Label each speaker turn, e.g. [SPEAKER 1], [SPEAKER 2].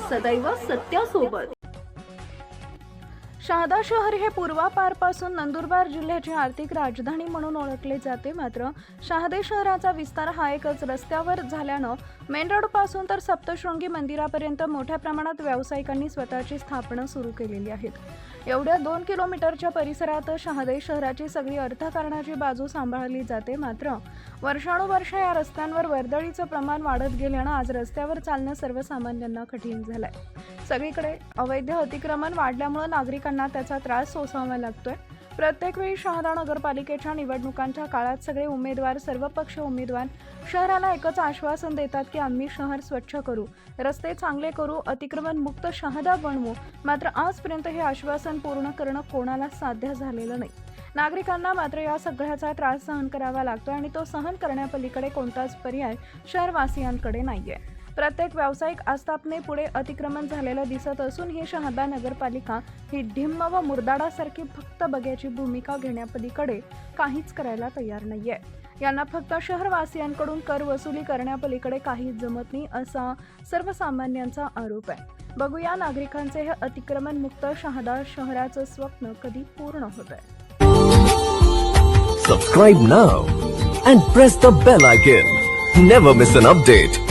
[SPEAKER 1] सदैव सत्यासोबत. शहादा शहर हे पूर्वापारपासून नंदुरबार जिल्ह्याची आर्थिक राजधानी म्हणून ओळखले जाते. मात्र शहादे शहराचा विस्तार हा एकच रस्त्यावर झाल्यानं मेन रोड पासून तर सप्तशृंगी मंदिरापर्यंत मोठ्या प्रमाणात व्यावसायिकांनी स्वतःची स्थापना सुरू केलेली आहेत. एवढ्या 2 किलोमीटरच्या परिसरात शहादे शहराची सगळी अर्थकारणाची बाजू सांभाळली जाते. मात्र वर्षानुवर्ष या रस्त्यांवर वर्दळीचं प्रमाण वाढत गेल्यानं आज रस्त्यावर चालणं सर्वसामान्यांना कठीण झालंय. सगळीकडे अवैध अतिक्रमण वाढल्यामुळे नागरिकांना त्याचा त्रास सोसावा लागतोय. प्रत्येक वेळी शहादा नगरपालिकेच्या निवडणुकांच्या काळात सगळे उमेदवार, सर्वपक्ष उमेदवार शहराला एकच आश्वासन देतात की आम्ही शहर स्वच्छ करू, रस्ते चांगले करू, अतिक्रमण मुक्त शहादा बनवू. मात्र आजपर्यंत हे आश्वासन पूर्ण करणं कोणाला साध्य झालेलं नाही. नागरिकांना मात्र या सगळ्याचा त्रास सहन करावा लागतो आणि तो सहन करण्यापलीकडे कोणताच पर्याय शहरवासियांकडे नाहीये. प्रत्येक व्यावसायिक आस्थापनेपुढे अतिक्रमण झालेलं दिसत असून ही शहादा नगरपालिका ही ढिम्म व मुरदाडासारखी फक्त बघ्याची भूमिका घेण्यापलीकडे काहीच करायला तयार नाहीये. यांना फक्त शहरवासियांकडून कर वसुली करण्यापलीकडे काहीच जमत नाही असा सर्वसामान्यांचा आरोप आहे. बघूया नागरिकांचे हे अतिक्रमण मुक्त शहादा शहराचं स्वप्न कधी पूर्ण होतंय.
[SPEAKER 2] Subscribe now and press the bell icon. Never miss an update.